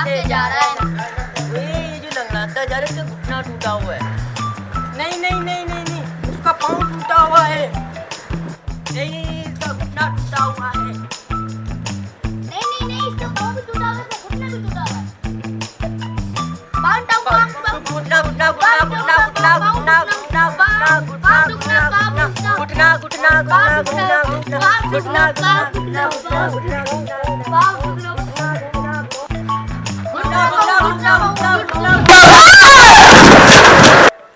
भागते जा रहा है। ये जो लंगड़ाता जा रहा है, इसका घुटना टूटा हुआ है। नहीं नहीं नहीं नहीं नहीं, उसका पाँव टूटा हुआ है। नहीं, इसका घुटना टूटा हुआ है। नहीं, इसका पाँव भी टूटा हुआ है, इसका घुटना भी टूटा हुआ है। पाँव घुटना घुटना घुटना घुटना घुटना घुटना घुटना घुटना घुटना घुटना घुटना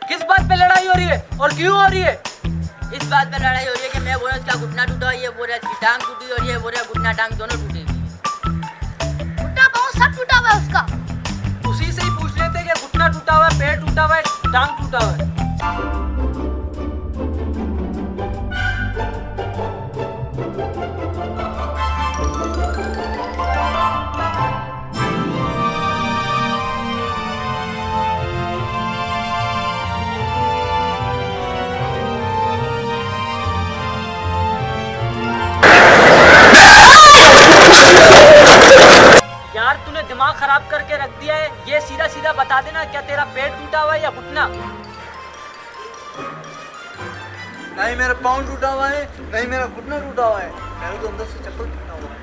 किस बात पे लड़ाई हो रही है और क्यों हो रही है? इस बात पे लड़ाई हो रही है कि मैं बोल रहा इसका घुटना टूटा, ये बोल रहा इसकी टांग टूटी और ये बोल रहा घुटना टांग दोनों टूटी। घुटना पाँव सब टूटा हुआ है उसका। उसी से ही पूछ लेते कि घुटना टूटा हुआ है, पैर टूटा हुआ है, टांग टूटा हुआ है। यार तूने दिमाग खराब करके रख दिया है। ये सीधा सीधा बता देना, क्या तेरा पेट टूटा हुआ है या घुटना? नहीं मेरा पाँव टूटा हुआ है, नहीं मेरा घुटना टूटा हुआ है, मेरे तो अंदर से चप्पल टूटा हुआ है।